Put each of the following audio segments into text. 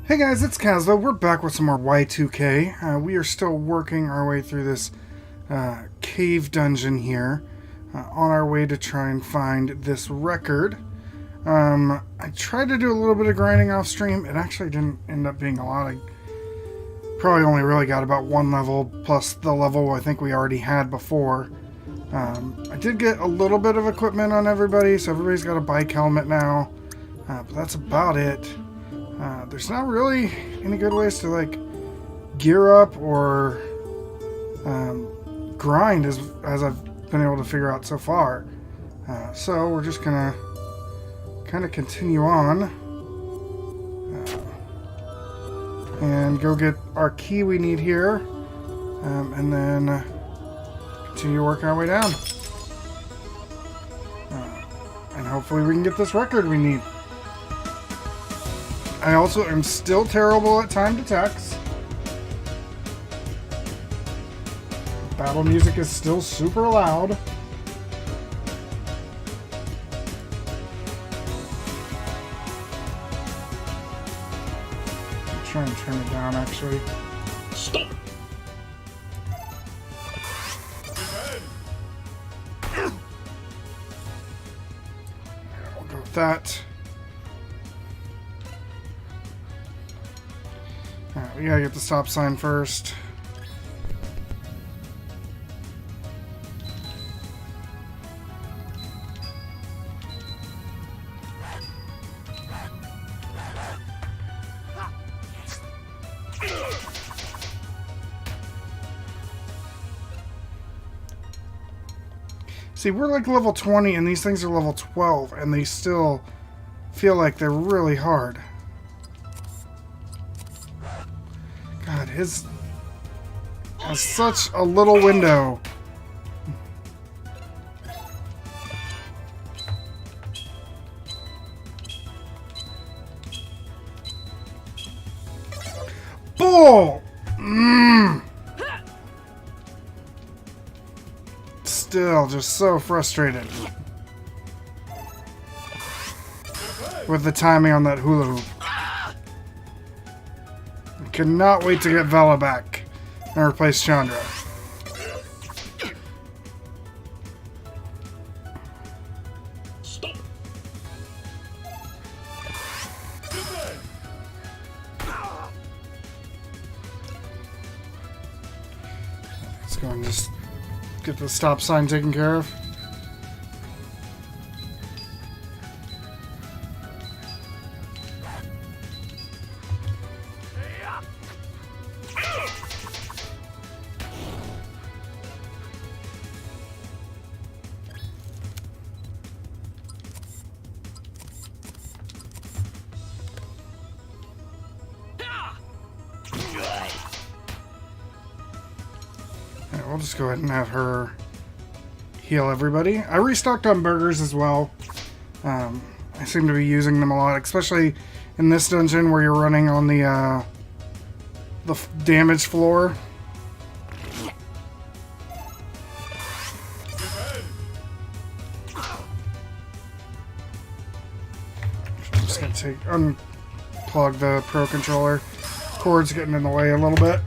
Hey guys, it's Kazlo. We're back with some more Y2K. We are still working our way through this cave dungeon here, on our way to try and find this record. I tried to do a little bit of grinding off stream. It actually didn't end up being a lot. I probably only really got about one level, plus the level I think we already had before. I did get a little bit of equipment on everybody, so everybody's got a bike helmet now, but that's about it. There's not really any good ways to like gear up or grind as I've been able to figure out so far. So we're just gonna kind of continue on and go get our key we need here, and then continue working our way down. And hopefully we can get this record we need. I also am still terrible at timed attacks. Battle music is still super loud. I'm trying to turn it down actually. Stop! I'll go with that. Alright, we gotta get the stop sign first. See, we're like level 20 and these things are level 12 and they still feel like they're really hard. God, his has such a little window. Bull! Still just so frustrated with the timing on that hula hoop. I cannot wait to get Vela back and replace Chandra. Stop! Let's go and just get the stop sign taken care of. We'll just go ahead and have her heal everybody. I restocked on burgers as well. I seem to be using them a lot, especially in this dungeon where you're running on the damage floor. I'm just gonna unplug the Pro Controller. Cord's getting in the way a little bit.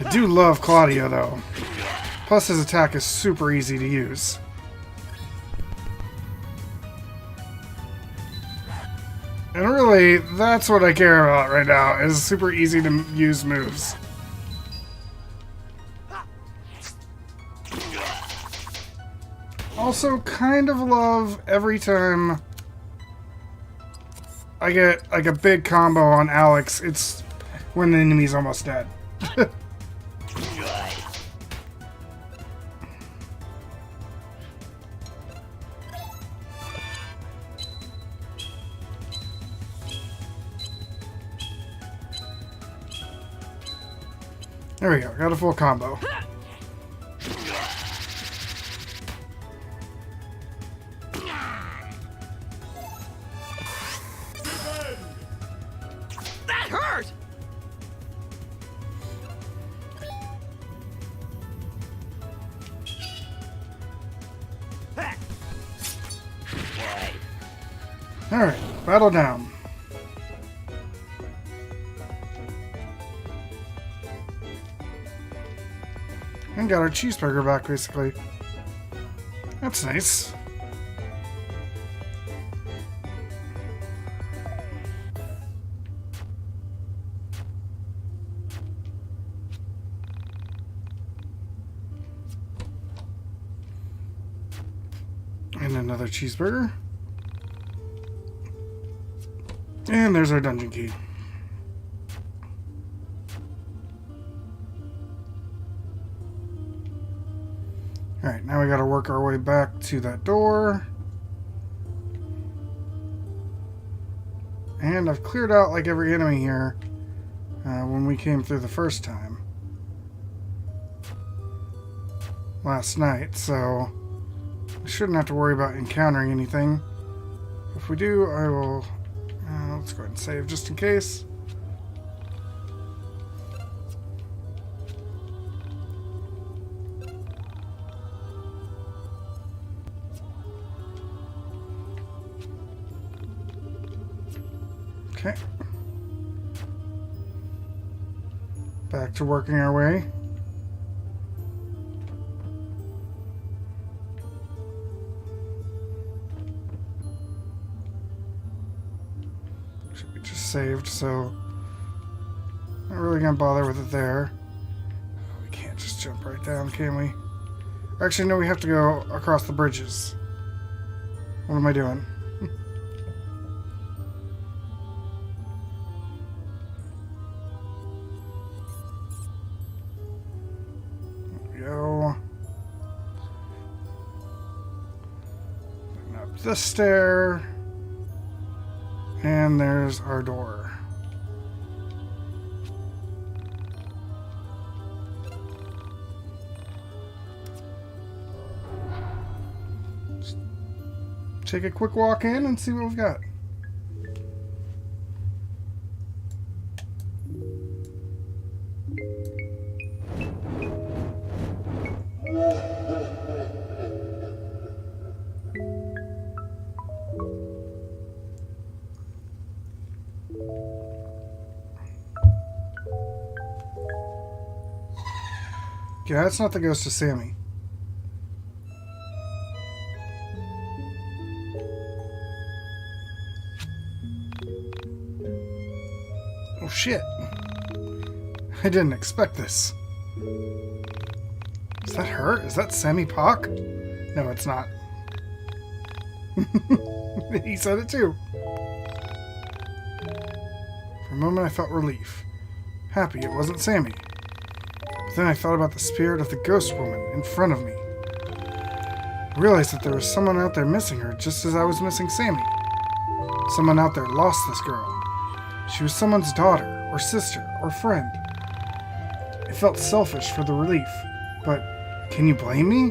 I do love Claudio, though. Plus, his attack is super easy to use. And really, that's what I care about right now, is super easy to use moves. Also, kind of love every time I get like a big combo on Alex, it's when the enemy's almost dead. There we go, got a full combo. That hurt! Alright, battle down. And got our cheeseburger back, basically. That's nice. And another cheeseburger. And there's our dungeon key. Alright, now we gotta work our way back to that door. And I've cleared out like every enemy here when we came through the first time. Last night, so we shouldn't have to worry about encountering anything. If we do, I will... let's go ahead and save just in case. Okay. Back to working our way. Should be just saved, so not really gonna bother with it there. We can't just jump right down, can we? Actually, no, we have to go across the bridges. What am I doing? Go up this stair, and there's our door. Just take a quick walk in and see what we've got. Yeah, that's not the ghost of Sammy. Oh shit. I didn't expect this. Is that her? Is that Sammy Park? No, it's not. He said it too. For a moment I felt relief. Happy it wasn't Sammy. But then I thought about the spirit of the ghost woman in front of me. I realized that there was someone out there missing her just as I was missing Sammy. Someone out there lost this girl. She was someone's daughter, or sister, or friend. I felt selfish for the relief, but can you blame me?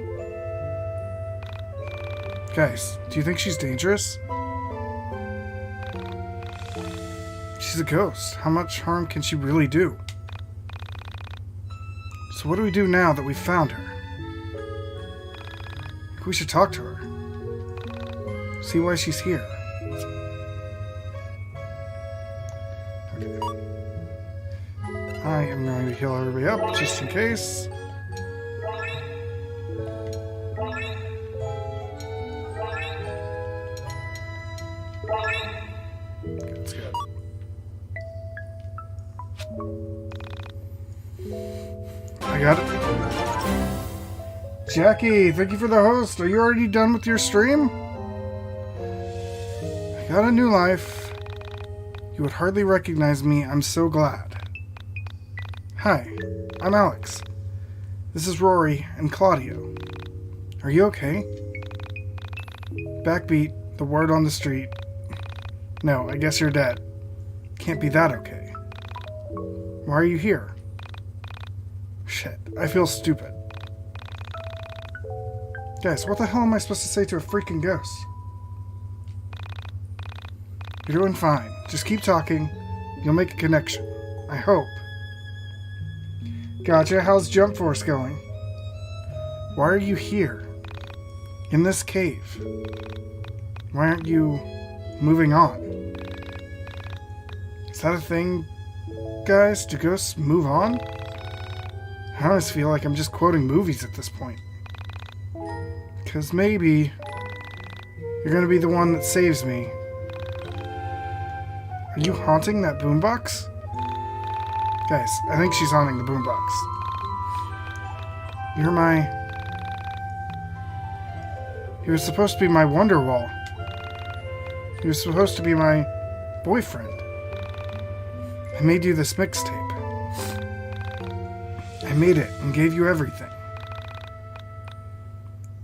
Guys, do you think she's dangerous? She's a ghost. How much harm can she really do? So what do we do now that we've found her? We should talk to her. See why she's here. Okay. I am going to heal everybody up just in case. That's good. I got it. Jackie, thank you for the host. Are you already done with your stream? I got a new life. You would hardly recognize me. I'm so glad. Hi, I'm Alex. This is Rory and Claudio. Are you okay? Backbeat, the word on the street. No, I guess you're dead. Can't be that okay. Why are you here? Shit, I feel stupid. Guys, what the hell am I supposed to say to a freaking ghost? You're doing fine. Just keep talking. You'll make a connection. I hope. Gotcha. How's Jump Force going? Why are you here? In this cave? Why aren't you moving on. Is that a thing, guys? Do ghosts move on? I always feel like I'm just quoting movies at this point. Because maybe you're going to be the one that saves me. Are you haunting that boombox? Guys, I think she's haunting the boombox. You're my... He was supposed to be my Wonderwall. He was supposed to be my boyfriend. I made you this mixtape. I made it and gave you everything.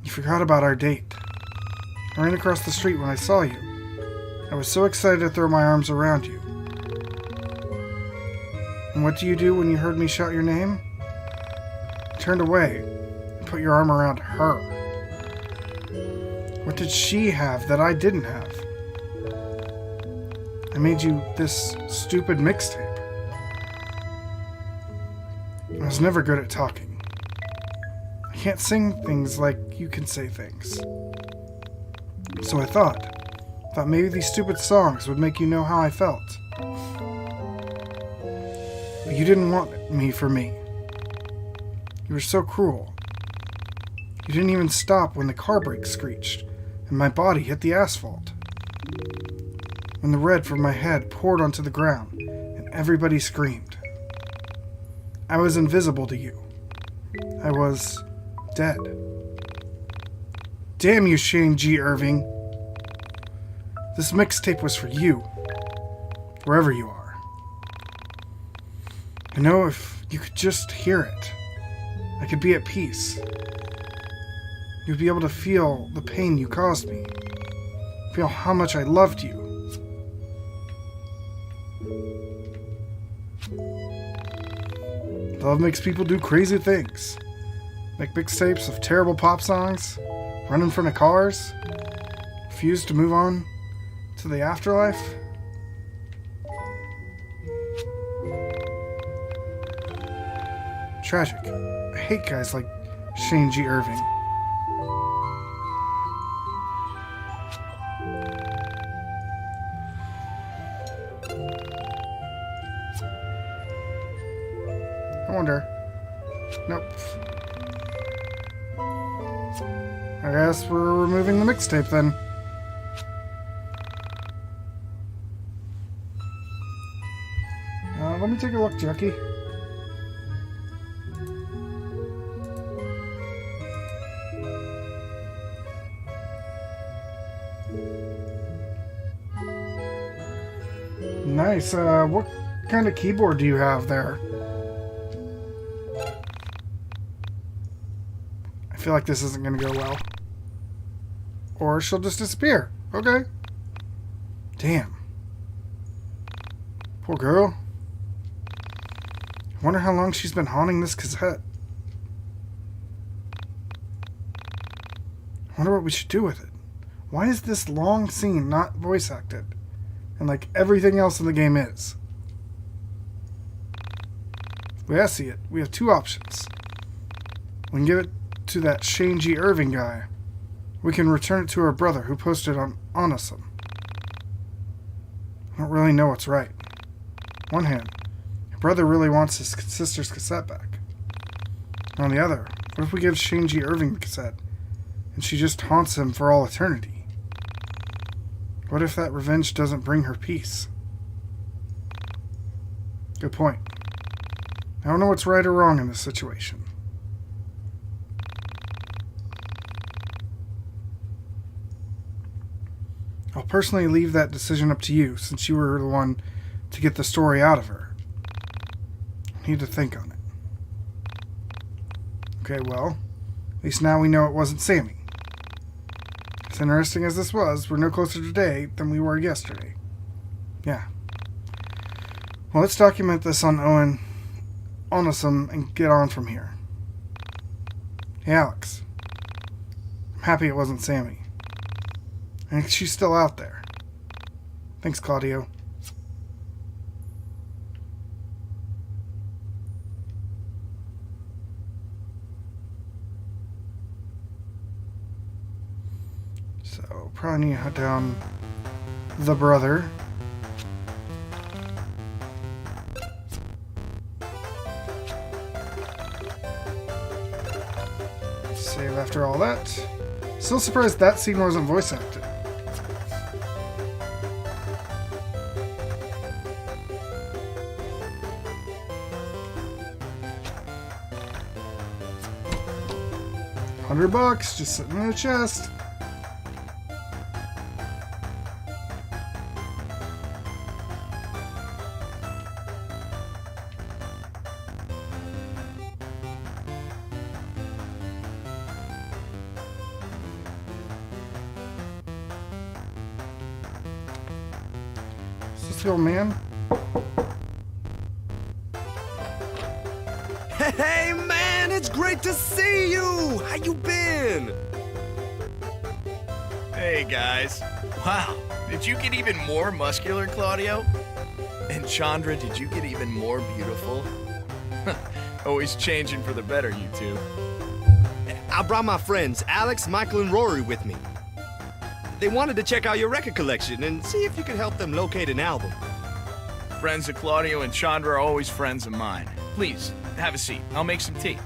You forgot about our date. I ran across the street when I saw you. I was so excited to throw my arms around you. And what do you do when you heard me shout your name? You turned away and put your arm around her. What did she have that I didn't have? I made you this stupid mixtape. I was never good at talking. I can't sing things like you can say things. So I thought maybe these stupid songs would make you know how I felt. But you didn't want me for me. You were so cruel. You didn't even stop when the car brakes screeched and my body hit the asphalt. When the red from my head poured onto the ground and everybody screamed. I was invisible to you. I was dead. Damn you, Shane G. Irving. This mixtape was for you, wherever you are. I know if you could just hear it, I could be at peace. You'd be able to feel the pain you caused me, feel how much I loved you. Love makes people do crazy things. Make mixtapes of terrible pop songs, run in front of cars, refuse to move on to the afterlife. Tragic. I hate guys like Shane G. Irving. I wonder. Nope. I guess we're removing the mixtape then. Let me take a look, Jackie. Nice. What kind of keyboard do you have there? I feel like this isn't going to go well. Or she'll just disappear. Okay. Damn. Poor girl. I wonder how long she's been haunting this cassette. I wonder what we should do with it. Why is this long scene not voice acted? And like everything else in the game is. The way I see it, we have two options. We can give it to that Shane G. Irving guy. We can return it to her brother who posted on Awesome. I don't really know what's right. On one hand, her brother really wants his sister's cassette back. On the other, what if we give Shane G. Irving the cassette and she just haunts him for all eternity? What if that revenge doesn't bring her peace? Good point. I don't know what's right or wrong in this situation. I'll personally leave that decision up to you, since you were the one to get the story out of her. I need to think on it. Okay, well, at least now we know it wasn't Sammy. As interesting as this was, we're no closer today than we were yesterday. Yeah. Well, let's document this on Awesome and get on from here. Hey, Alex. I'm happy it wasn't Sammy. I think she's still out there. Thanks, Claudio. So, probably need to hunt down the brother. Save after all that. Still surprised that scene wasn't voice acted. $100 just sitting in a chest. Let's go, man. Hey, man, it's great to see you! How you been? Hey guys. Wow, did you get even more muscular, Claudio? And Chandra, did you get even more beautiful? Always changing for the better, you two. I brought my friends, Alex, Michael, and Rory with me. They wanted to check out your record collection and see if you could help them locate an album. Friends of Claudio and Chandra are always friends of mine. Please, have a seat. I'll make some tea.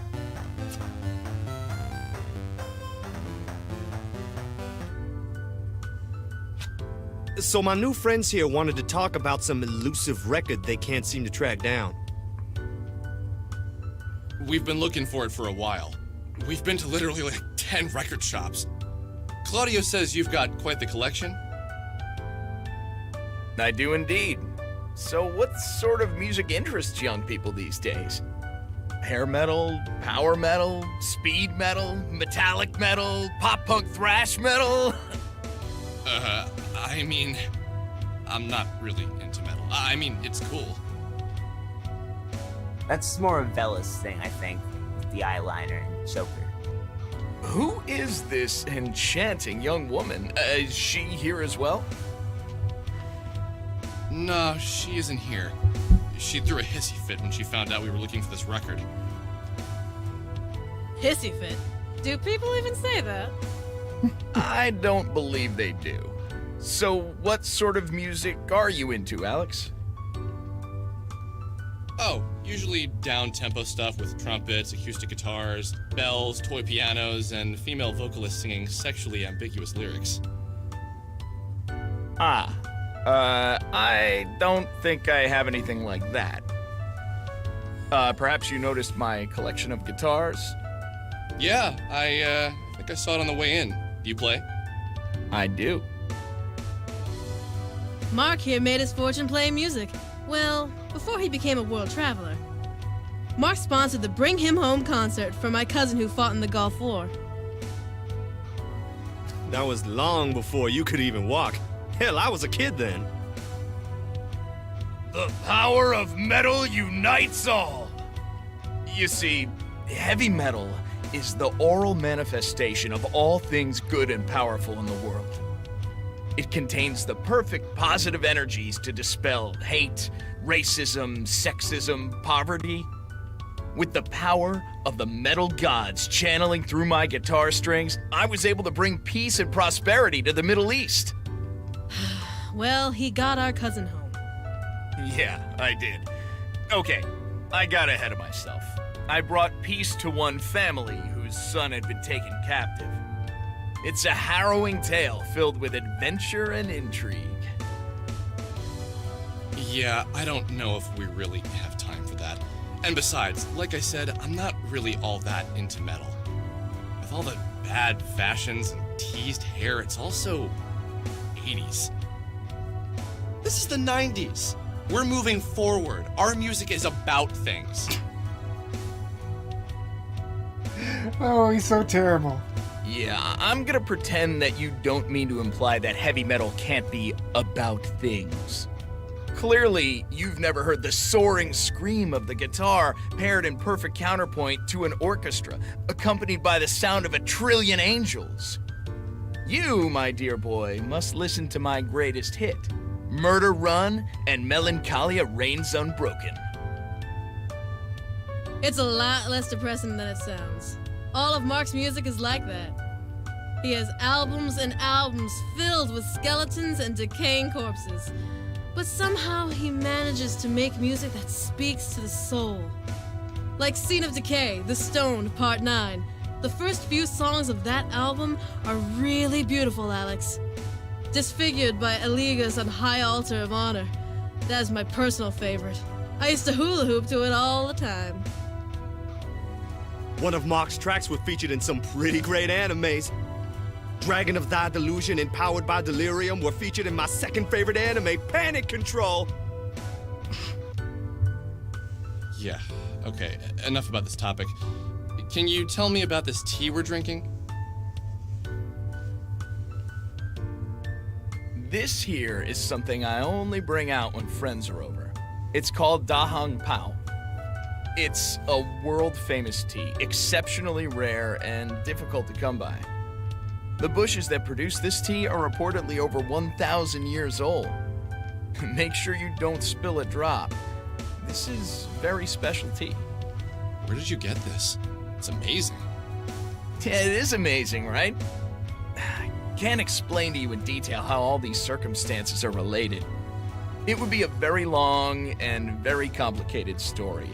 So my new friends here wanted to talk about some elusive record they can't seem to track down. We've been looking for it for a while. We've been to literally like 10 record shops. Claudio says you've got quite the collection. I do indeed. So what sort of music interests young people these days? Hair metal, power metal, speed metal, metallic metal, pop-punk thrash metal? I mean, I'm not really into metal. I mean, it's cool. That's more of Bella's thing, I think, with the eyeliner and choker. Who is this enchanting young woman? Is she here as well? No, she isn't here. She threw a hissy fit when she found out we were looking for this record. Hissy fit? Do people even say that? I don't believe they do. So what sort of music are you into, Alex? Oh, usually down-tempo stuff with trumpets, acoustic guitars, bells, toy pianos, and female vocalists singing sexually ambiguous lyrics. I don't think I have anything like that. Perhaps you noticed my collection of guitars? Yeah, I think I saw it on the way in. Do you play? I do. Mark here made his fortune playing music. Well, before he became a world traveler. Mark sponsored the Bring Him Home concert for my cousin who fought in the Gulf War. That was long before you could even walk. Hell, I was a kid then. The power of metal unites all. You see, heavy metal is the oral manifestation of all things good and powerful in the world. It contains the perfect positive energies to dispel hate, racism, sexism, poverty. With the power of the metal gods channeling through my guitar strings, I was able to bring peace and prosperity to the Middle East. Well, he got our cousin home. Yeah, I did. Okay, I got ahead of myself. I brought peace to one family whose son had been taken captive. It's a harrowing tale filled with adventure and intrigue. Yeah, I don't know if we really have time for that. And besides, like I said, I'm not really all that into metal. With all the bad fashions and teased hair, it's also 80s. This is the 90s. We're moving forward. Our music is about things. Oh, he's so terrible. Yeah, I'm gonna pretend that you don't mean to imply that heavy metal can't be about things. Clearly, you've never heard the soaring scream of the guitar paired in perfect counterpoint to an orchestra, accompanied by the sound of 1,000,000,000,000 angels. You, my dear boy, must listen to my greatest hit, Murder Run and Melancholia Reigns Unbroken. It's a lot less depressing than it sounds. All of Mark's music is like that. He has albums and albums filled with skeletons and decaying corpses. But somehow he manages to make music that speaks to the soul. Like Scene of Decay, The Stoned, Part 9. The first few songs of that album are really beautiful, Alex. Disfigured by Eliga's on High Altar of Honor. That is my personal favorite. I used to hula hoop to it all the time. One of Mark's tracks were featured in some pretty great animes. Dragon of Thy Delusion and Powered by Delirium were featured in my second favorite anime, Panic Control. Yeah, okay, enough about this topic. Can you tell me about this tea we're drinking? This here is something I only bring out when friends are over. It's called Dahang Pao. It's a world-famous tea, exceptionally rare and difficult to come by. The bushes that produce this tea are reportedly over 1,000 years old. Make sure you don't spill a drop. This is very special tea. Where did you get this? It's amazing. Yeah, it is amazing, right? Can't explain to you in detail how all these circumstances are related. It would be a very long and very complicated story.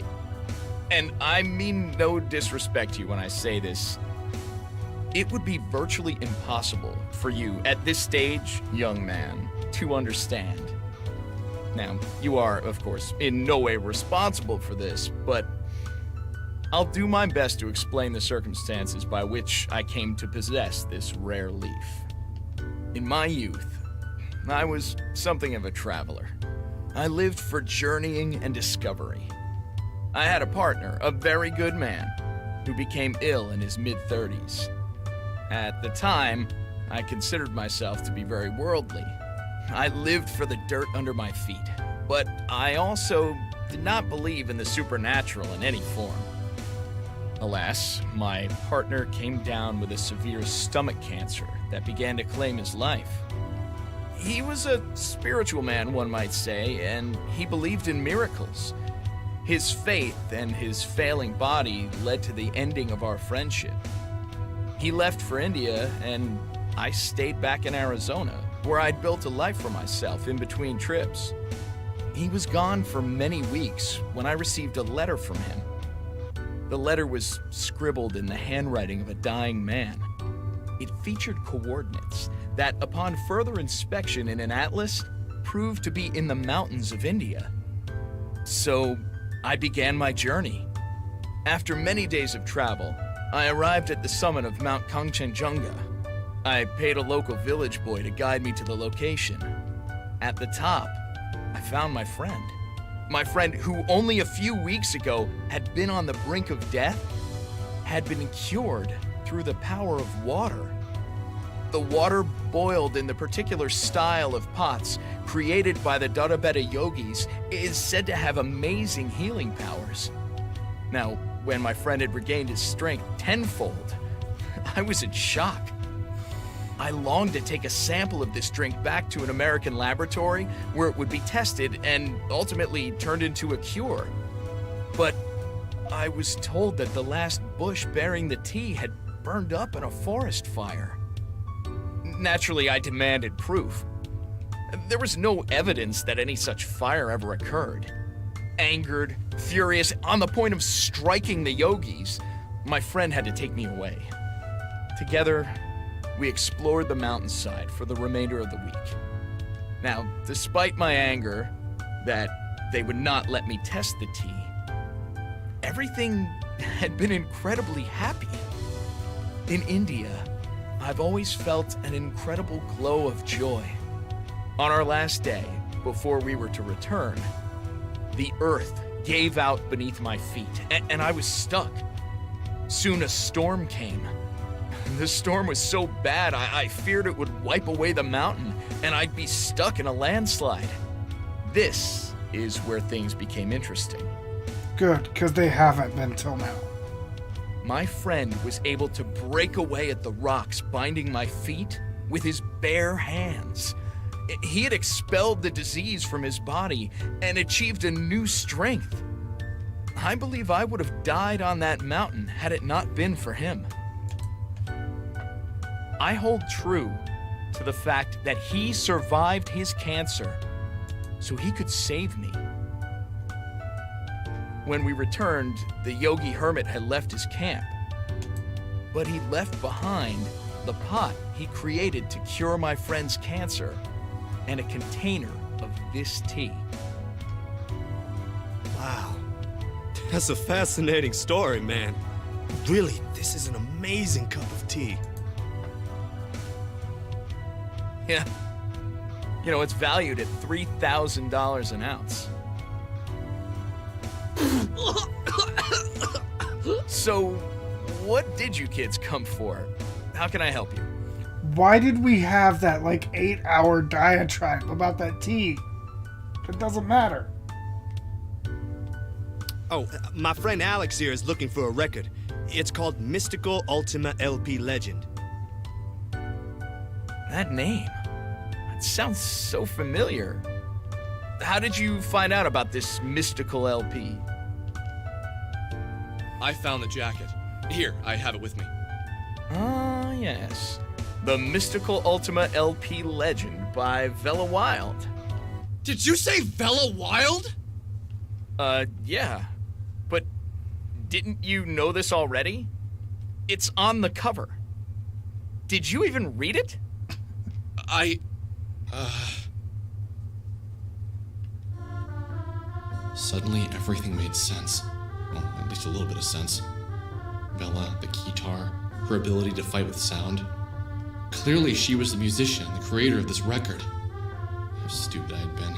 And I mean no disrespect to you when I say this. It would be virtually impossible for you at this stage, young man, to understand. Now, you are, of course, in no way responsible for this, but I'll do my best to explain the circumstances by which I came to possess this rare leaf. In my youth, I was something of a traveler. I lived for journeying and discovery. I had a partner, a very good man, who became ill in his mid-30s. At the time, I considered myself to be very worldly. I lived for the dirt under my feet, but I also did not believe in the supernatural in any form. Alas, my partner came down with a severe stomach cancer that began to claim his life. He was a spiritual man, one might say, and he believed in miracles. His faith and his failing body led to the ending of our friendship. He left for India, and I stayed back in Arizona, where I'd built a life for myself in between trips. He was gone for many weeks when I received a letter from him. The letter was scribbled in the handwriting of a dying man. It featured coordinates that, upon further inspection in an atlas, proved to be in the mountains of India. So, I began my journey. After many days of travel, I arrived at the summit of Mount Kangchenjunga. I paid a local village boy to guide me to the location. At the top, I found my friend. My friend who only a few weeks ago had been on the brink of death, had been cured through the power of water. The water boiled in the particular style of pots created by the Dharabeta yogis is said to have amazing healing powers. Now, when my friend had regained his strength tenfold, I was in shock. I longed to take a sample of this drink back to an American laboratory where it would be tested and ultimately turned into a cure. But I was told that the last bush bearing the tea had burned up in a forest fire. Naturally, I demanded proof. There was no evidence that any such fire ever occurred. Angered, furious, on the point of striking the yogis, my friend had to take me away. Together, we explored the mountainside for the remainder of the week. Now, despite my anger that they would not let me test the tea, everything had been incredibly happy. In India, I've always felt an incredible glow of joy. On our last day, before we were to return, the earth gave out beneath my feet, and I was stuck. Soon a storm came. The storm was so bad, I feared it would wipe away the mountain, and I'd be stuck in a landslide. This is where things became interesting. Good, because they haven't been till now. My friend was able to break away at the rocks binding my feet with his bare hands. He had expelled the disease from his body and achieved a new strength. I believe I would have died on that mountain had it not been for him. I hold true to the fact that he survived his cancer so he could save me. When we returned, the Yogi Hermit had left his camp, but he left behind the pot he created to cure my friend's cancer and a container of this tea. Wow. That's a fascinating story, man. Really, this is an amazing cup of tea. Yeah. You know, it's valued at $3,000 an ounce. So, what did you kids come for? How can I help you? Why did we have that, 8-hour diatribe about that tea? It doesn't matter. Oh, my friend Alex here is looking for a record. It's called Mystical Ultima LP Legend. That name. It sounds so familiar. How did you find out about this mystical LP? I found the jacket. Here, I have it with me. Ah, yes. The Mystical Ultima LP Legend by Vela Wild. Did you say Vela Wild? Yeah. But didn't you know this already? It's on the cover. Did you even read it? Suddenly, everything made sense. Well, at least a little bit of sense. Bella, the guitar, her ability to fight with sound. Clearly, she was the musician, the creator of this record. How stupid I had been.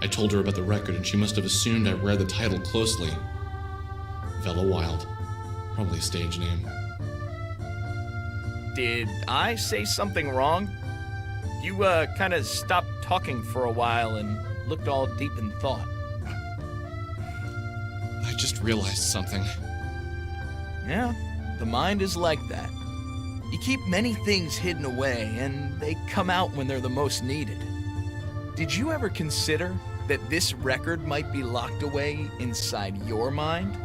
I told her about the record, and she must have assumed I read the title closely. Vela Wild. Probably a stage name. Did I say something wrong? You, kind of stopped talking for a while and looked all deep in thought. I just realized something. Yeah, the mind is like that. You keep many things hidden away, and they come out when they're the most needed. Did you ever consider that this record might be locked away inside your mind?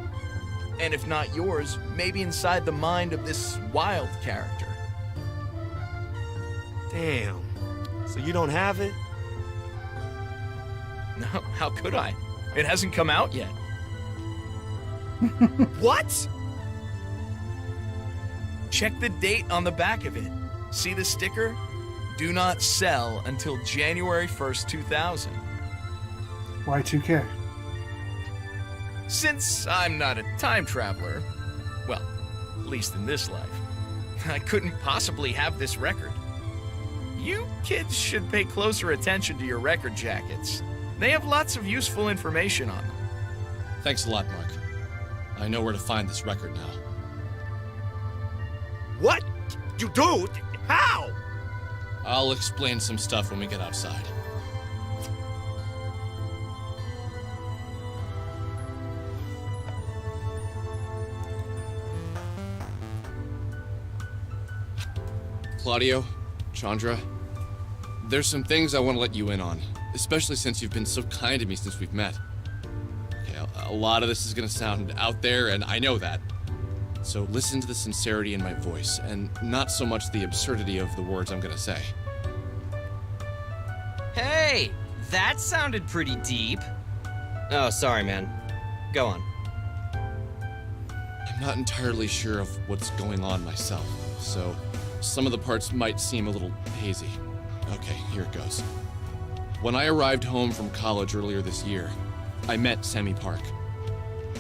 And if not yours, maybe inside the mind of this Wild character. Damn. So you don't have it? No, how could I? It hasn't come out yet. What? Check the date on the back of it. See the sticker? Do not sell until January 1st, 2000. Y2K. Since I'm not a time traveler, well, at least in this life, I couldn't possibly have this record. You kids should pay closer attention to your record jackets. They have lots of useful information on them. Thanks a lot, Mark. I know where to find this record now. What? You do? How? I'll explain some stuff when we get outside. Claudio, Chandra, there's some things I want to let you in on, especially since you've been so kind to me since we've met. Okay, a lot of this is going to sound out there, and I know that. So listen to the sincerity in my voice, and not so much the absurdity of the words I'm going to say. Hey, that sounded pretty deep. Oh, sorry, man. Go on. I'm not entirely sure of what's going on myself, so some of the parts might seem a little hazy. Okay, here it goes. When I arrived home from college earlier this year, I met Sammy Park.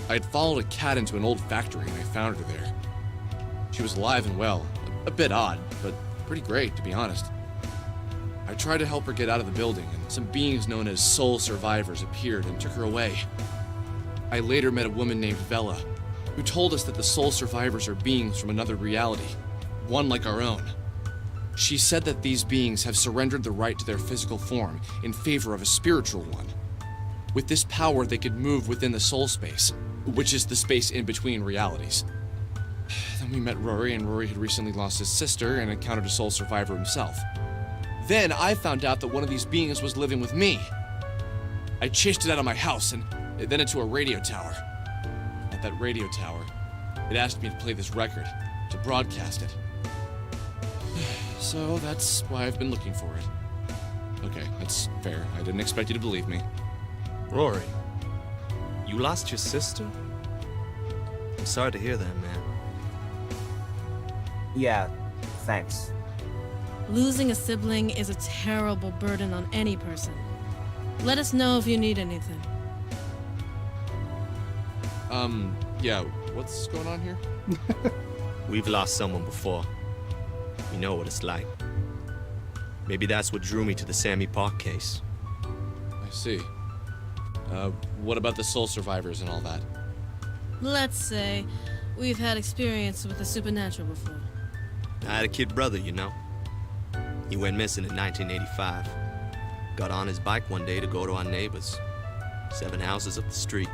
I had followed a cat into an old factory and I found her there. She was alive and well, a bit odd, but pretty great, to be honest. I tried to help her get out of the building, and some beings known as soul survivors appeared and took her away. I later met a woman named Vela, who told us that the soul survivors are beings from another reality, one like our own. She said that these beings have surrendered the right to their physical form in favor of a spiritual one. With this power, they could move within the soul space, which is the space in between realities. Then we met Rory, and Rory had recently lost his sister and encountered a soul survivor himself. Then I found out that one of these beings was living with me. I chased it out of my house and then into a radio tower. At that radio tower, it asked me to play this record, to broadcast it. So that's why I've been looking for it. Okay, that's fair. I didn't expect you to believe me. Rory, you lost your sister? I'm sorry to hear that, man. Yeah, thanks. Losing a sibling is a terrible burden on any person. Let us know if you need anything. Yeah, what's going on here? We've lost someone before. We know what it's like. Maybe that's what drew me to the Sammy Park case. I see. What about the soul survivors and all that? Let's say we've had experience with the supernatural before. I had a kid brother, you know. He went missing in 1985. Got on his bike one day to go to our neighbors, 7 houses up the street.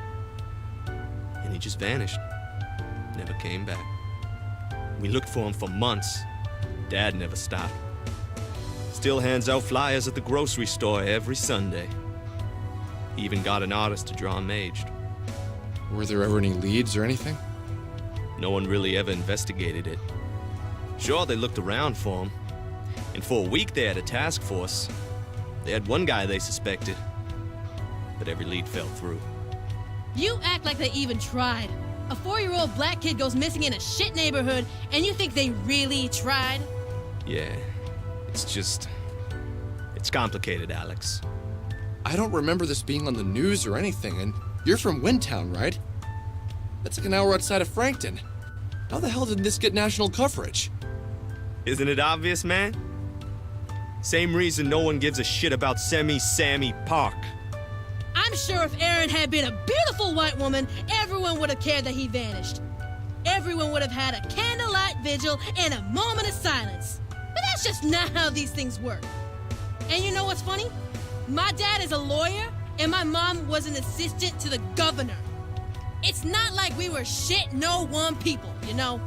And he just vanished. Never came back. We looked for him for months. Dad never stopped. Still hands out flyers at the grocery store every Sunday. He even got an artist to draw him aged. Were there ever any leads or anything? No one really ever investigated it. Sure, they looked around for him. And for a week they had a task force. They had one guy they suspected. But every lead fell through. You act like they even tried. A 4-year-old black kid goes missing in a shit neighborhood, and you think they really tried? Yeah, it's complicated, Alex. I don't remember this being on the news or anything, and you're from Windtown, right? That's like an hour outside of Frankton. How the hell did this get national coverage? Isn't it obvious, man? Same reason no one gives a shit about Sammy Park. I'm sure if Aaron had been a beautiful white woman, everyone would have cared that he vanished. Everyone would have had a candlelight vigil and a moment of silence. But that's just not how these things work. And you know what's funny? My dad is a lawyer, and my mom was an assistant to the governor. It's not like we were shit no one people, you know?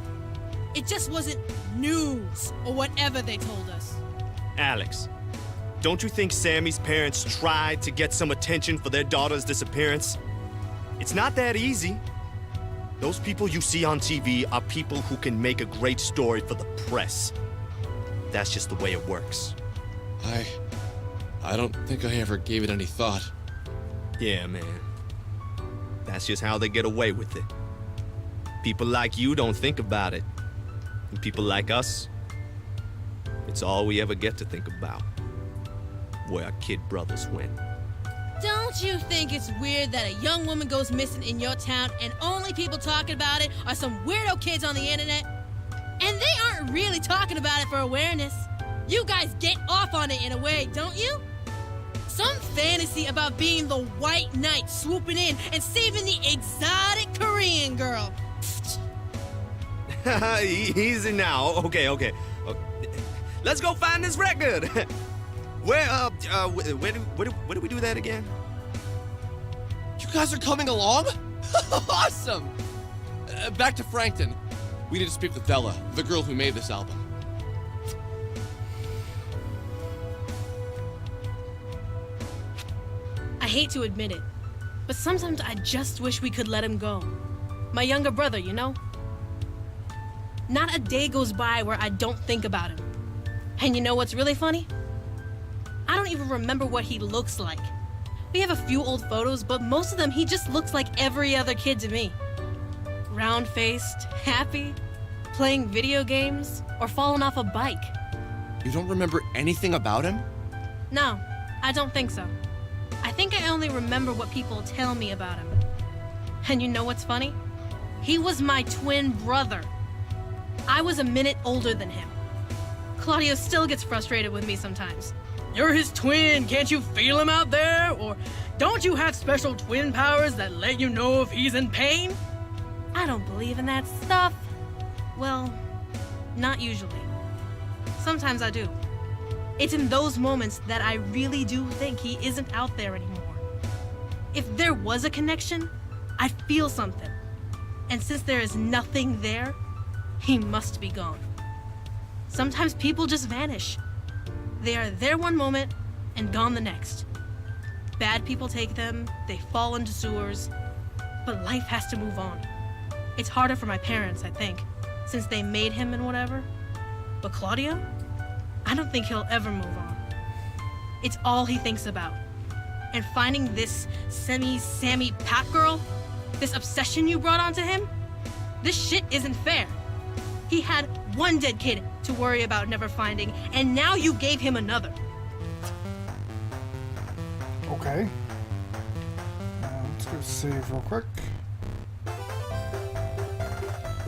It just wasn't news or whatever they told us. Alex, don't you think Sammy's parents tried to get some attention for their daughter's disappearance? It's not that easy. Those people you see on TV are people who can make a great story for the press. That's just the way it works. I don't think I ever gave it any thought. Yeah, man. That's just how they get away with it. People like you don't think about it. And people like us, it's all we ever get to think about. Where our kid brothers went. Don't you think it's weird that a young woman goes missing in your town and only people talking about it are some weirdo kids on the internet? And they aren't really talking about it for awareness. You guys get off on it in a way, don't you? Some fantasy about being the white knight swooping in and saving the exotic Korean girl. Easy now. Okay. Let's go find this record. Where do we do that again? You guys are coming along? Awesome! Back to Frankton. We need to speak with Bella, the girl who made this album. I hate to admit it, but sometimes I just wish we could let him go. My younger brother, you know? Not a day goes by where I don't think about him. And you know what's really funny? I don't even remember what he looks like. We have a few old photos, but most of them he just looks like every other kid to me. Round-faced, happy, playing video games, or falling off a bike. You don't remember anything about him? No, I don't think so. I think I only remember what people tell me about him. And you know what's funny? He was my twin brother. I was a minute older than him. Claudio still gets frustrated with me sometimes. You're his twin, can't you feel him out there? Or don't you have special twin powers that let you know if he's in pain? I don't believe in that stuff. Well, not usually. Sometimes I do. It's in those moments that I really do think he isn't out there anymore. If there was a connection, I'd feel something. And since there is nothing there, he must be gone. Sometimes people just vanish. They are there one moment and gone the next. Bad people take them, they fall into sewers, but life has to move on. It's harder for my parents, I think, since they made him and whatever. But Claudio? I don't think he'll ever move on. It's all he thinks about. And finding this Sammy Pat girl, this obsession you brought onto him, this shit isn't fair. He had one dead kid to worry about never finding, and now you gave him another. Okay. Let's go save real quick.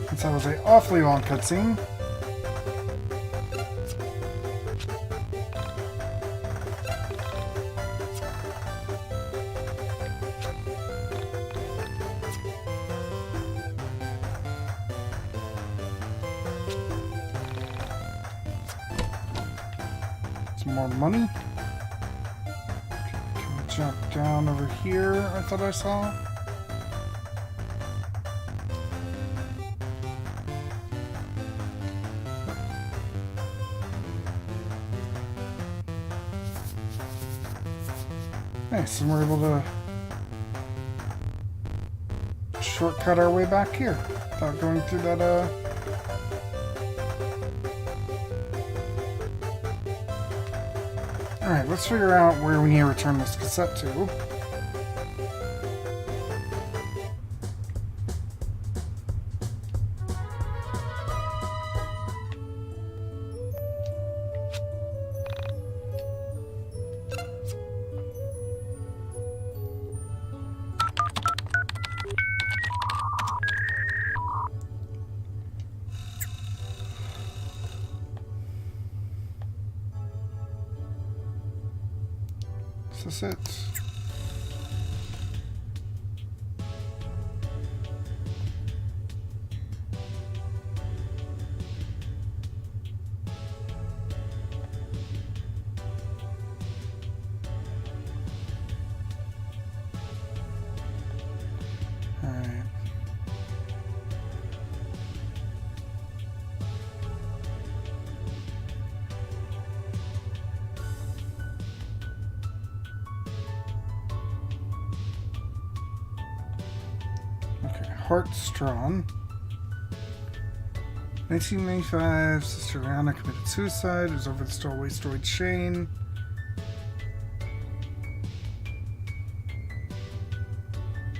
Since that was an awfully long cutscene. Some more money. Can we jump down over here? I thought I saw. Nice, and we're able to shortcut our way back here without going through that, Alright, let's figure out where we need to return this cassette to. Is this it? Alright. Heartstrong. 1995, Sister Rihanna committed suicide. It was over the stowaway storage chain.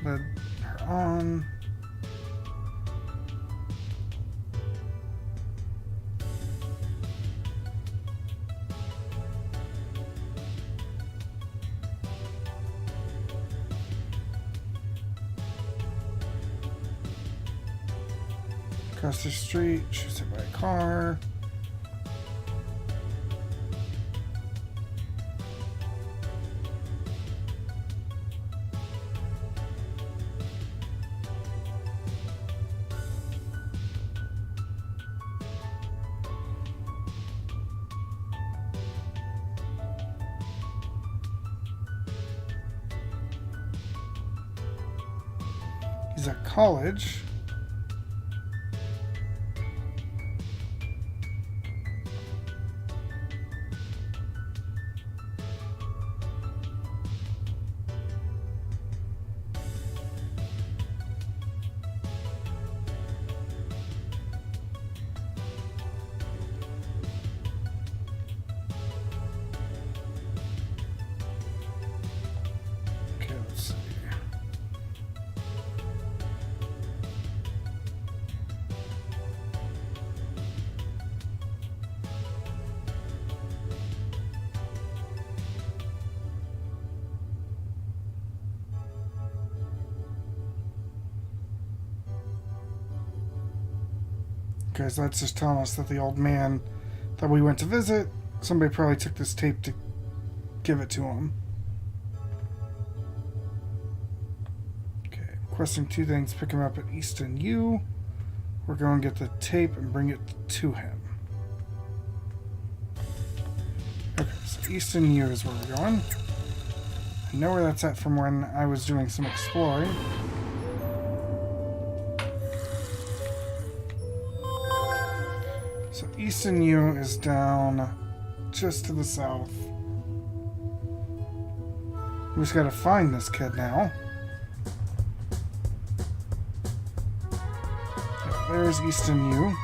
Led her on. Across the street, she was hit by a car. He's at college. Okay, so that's just telling us that the old man that we went to visit, somebody probably took this tape to give it to him. Okay, requesting two things. Pick him up at Easton U. We're going to get the tape and bring it to him. Okay, so Easton U is where we're going. I know where that's at from when I was doing some exploring. So Easton U is down just to the south. We just gotta find this kid now. There's Easton U.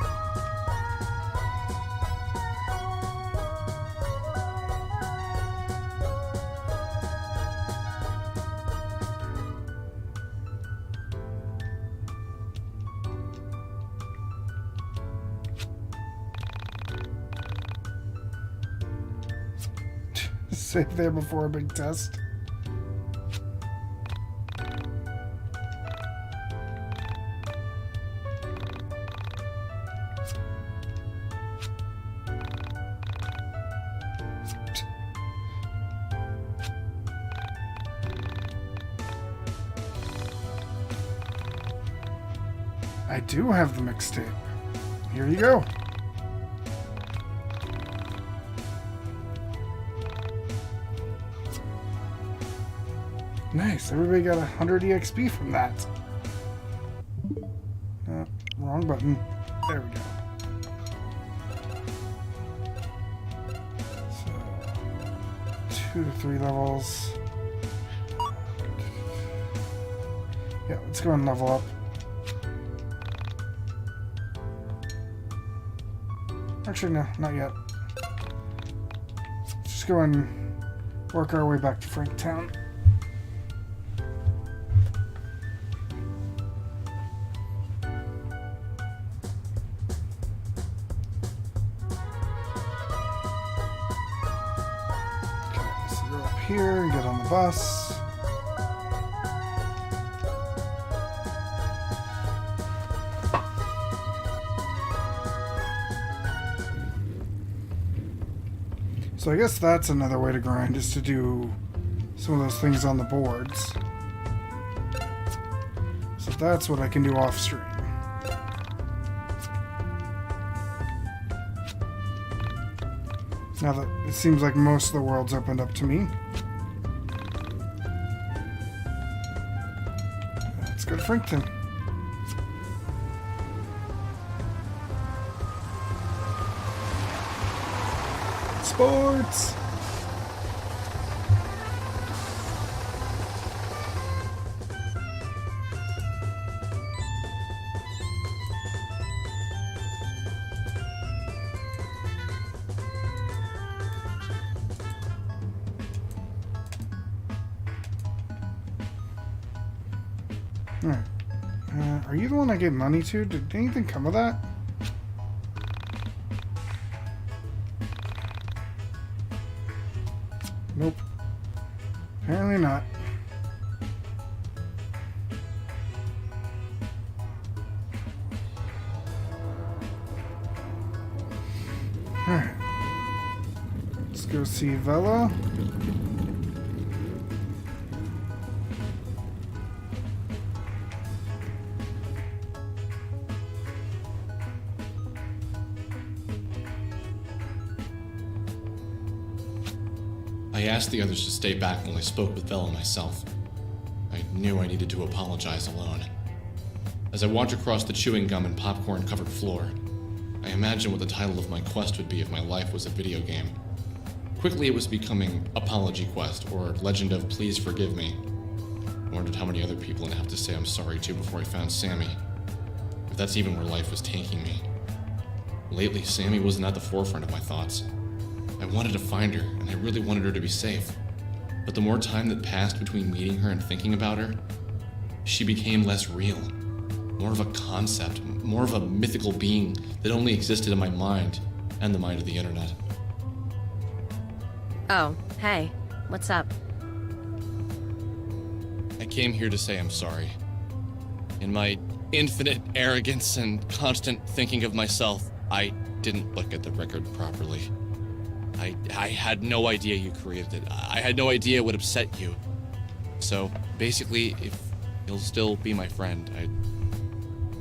Save there before a big test. I do have the mixtape. Here you go. Nice. Everybody got 100 EXP from that. Wrong button. There we go. So, 2 to 3 levels. Yeah, let's go and level up. Actually, no, not yet. Let's just go and work our way back to Franktown. Okay, so go up here and get on the bus. So I guess that's another way to grind, is to do some of those things on the boards. So that's what I can do off stream. Now that it seems like most of the world's opened up to me. Let's go to Frankton. Sports! Alright. Are you the one I gave money to? Did anything come of that? Nope. Apparently not. Alright. Let's go see Vela. I asked the others to stay back while I spoke with Vela myself. I knew I needed to apologize alone. As I walked across the chewing gum and popcorn-covered floor, I imagined what the title of my quest would be if my life was a video game. Quickly it was becoming Apology Quest, or Legend of Please Forgive Me. I wondered how many other people I'd have to say I'm sorry to before I found Sammy. If that's even where life was taking me. Lately, Sammy wasn't at the forefront of my thoughts. I wanted to find her, and I really wanted her to be safe. But the more time that passed between meeting her and thinking about her, she became less real. More of a concept, more of a mythical being that only existed in my mind and the mind of the internet. Oh, hey. What's up? I came here to say I'm sorry. In my infinite arrogance and constant thinking of myself, I didn't look at the record properly. I had no idea you created it. I had no idea it would upset you. So, basically, if you'll still be my friend, I'd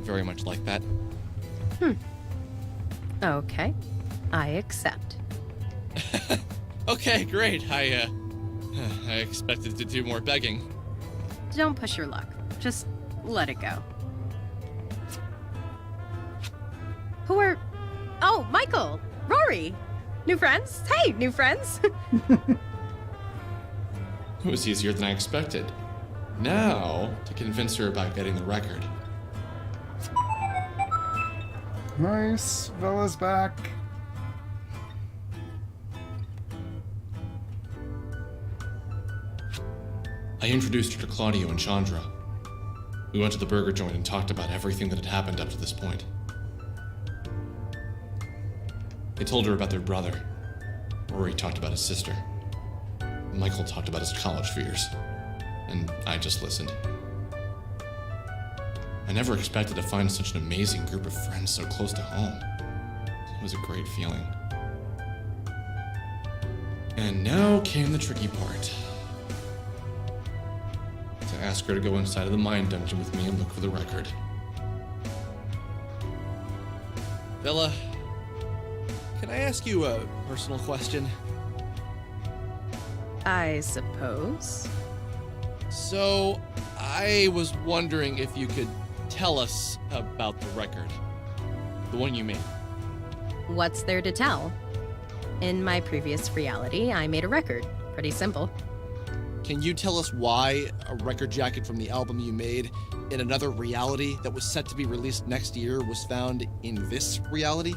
very much like that. Okay. I accept. Okay, great. I expected to do more begging. Don't push your luck. Just let it go. Who are... Oh, Michael! Rory! New friends? Hey, new friends! It was easier than I expected. Now, to convince her about getting the record. Nice. Vela's back. I introduced her to Claudio and Chandra. We went to the burger joint and talked about everything that had happened up to this point. I told her about their brother. Rory talked about his sister. Michael talked about his college fears, and I just listened. I never expected to find such an amazing group of friends so close to home. It was a great feeling. And now came the tricky part. To ask her to go inside of the mine dungeon with me and look for the record. Bella, can I ask you a personal question? I suppose. So, I was wondering if you could tell us about the record. The one you made. What's there to tell? In my previous reality, I made a record. Pretty simple. Can you tell us why a record jacket from the album you made in another reality that was set to be released next year was found in this reality?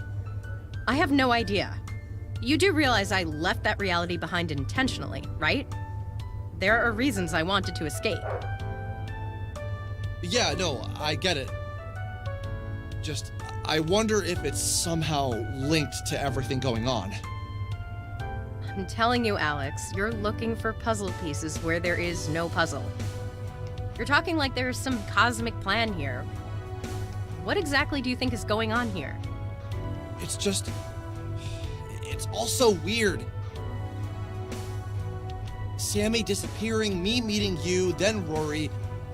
I have no idea. You do realize I left that reality behind intentionally, right? There are reasons I wanted to escape. Yeah, no, I get it. Just, I wonder if it's somehow linked to everything going on. I'm telling you, Alex, you're looking for puzzle pieces where there is no puzzle. You're talking like there's some cosmic plan here. What exactly do you think is going on here? It's just... It's all so weird. Sammy disappearing, me meeting you, then Rory,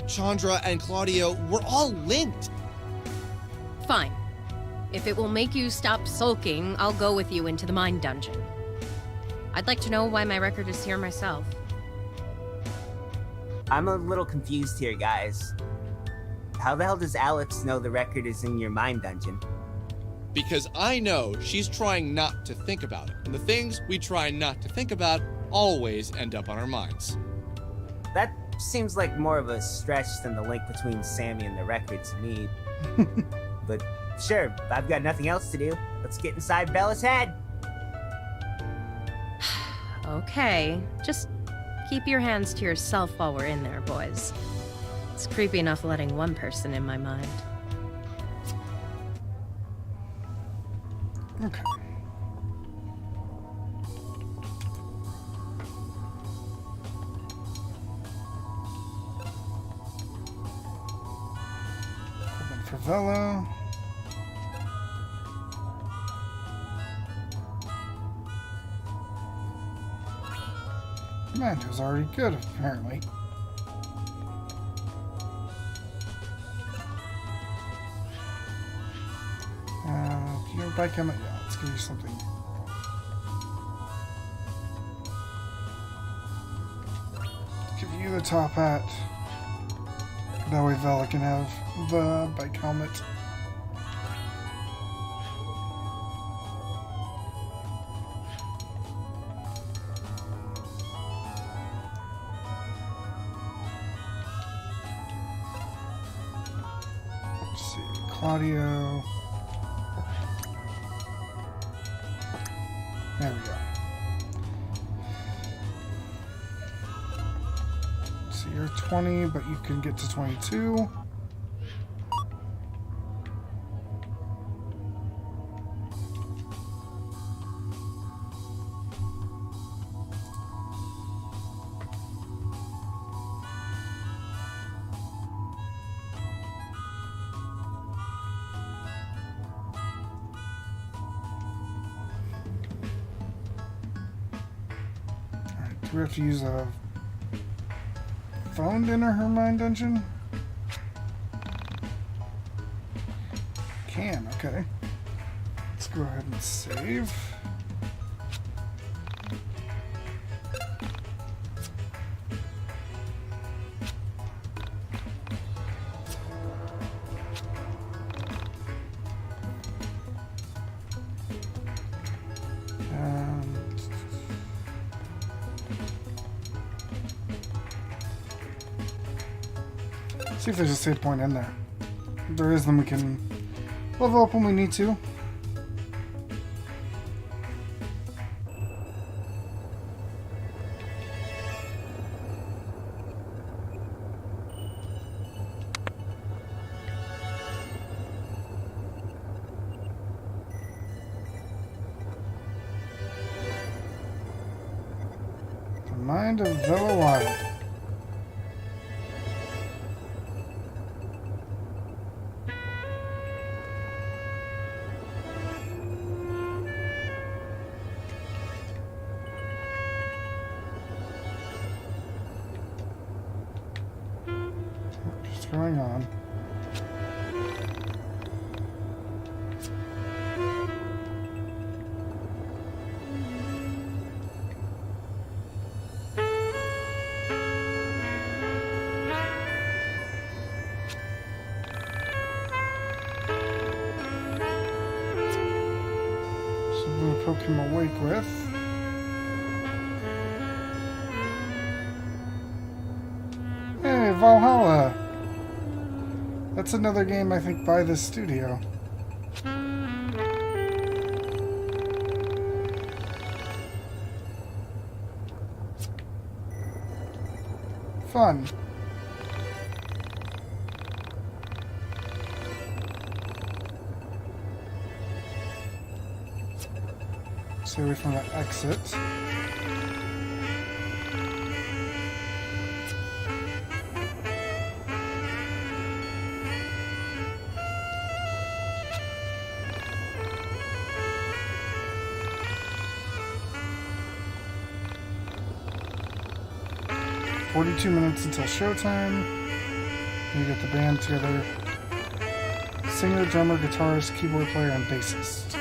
Chandra, and Claudio, we're all linked. Fine. If it will make you stop sulking, I'll go with you into the mine dungeon. I'd like to know why my record is here myself. I'm a little confused here, guys. How the hell does Alex know the record is in your mind dungeon? Because I know she's trying not to think about it. And the things we try not to think about always end up on our minds. That seems like more of a stretch than the link between Sammy and the record to me. But sure, I've got nothing else to do. Let's get inside Bella's head. Okay, just keep your hands to yourself while we're in there, boys. It's creepy enough letting one person in my mind. Okay. Open for Vela. Manto's already good, apparently. Do you have a bike helmet? Yeah, let's give you something. Let's give you the top hat. That way Vela can have the bike helmet. Let's see, Claudio. There we go. So you're 20, but you can get to 22. Do we have to use a phone to enter her mine dungeon? Can, okay. Let's go ahead and save. See if there's a save point in there. If there is, then we can level up when we need to. Mind of Villa Wild. What's going on? Poke him awake with. Hey, Valhalla! That's another game, I think, by this studio. Fun. Stay away from that exit. "42 minutes until showtime." You get the band together. Singer, drummer, guitarist, keyboard player, and bassist.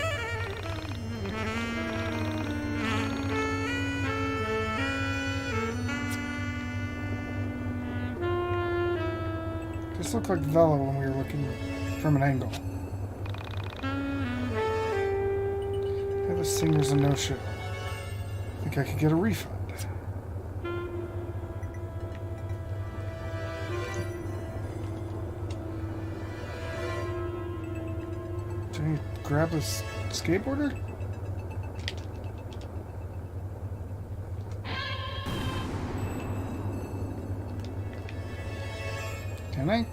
This looked like Vela when we were looking from an angle. Yeah, the singer's a no-show. Think I could get a refund. Do I grab this skateboarder? Can I?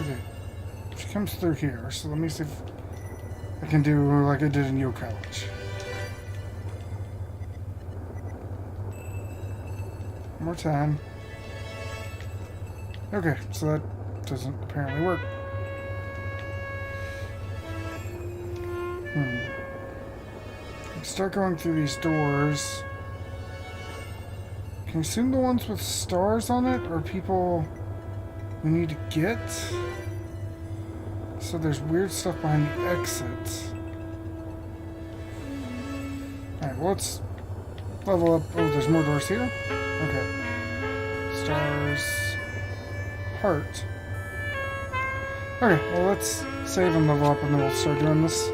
Okay. She comes through here, so let me see if I can do like I did in YIIK College. One more time. Okay, so that doesn't apparently work. Start going through these doors. Can I assume the ones with stars on it are people we need to get? So there's weird stuff behind the exit. Alright, well, let's level up. Oh, there's more doors here? Okay. Stars. Heart. Okay, well, let's save and level up and then we'll start doing this.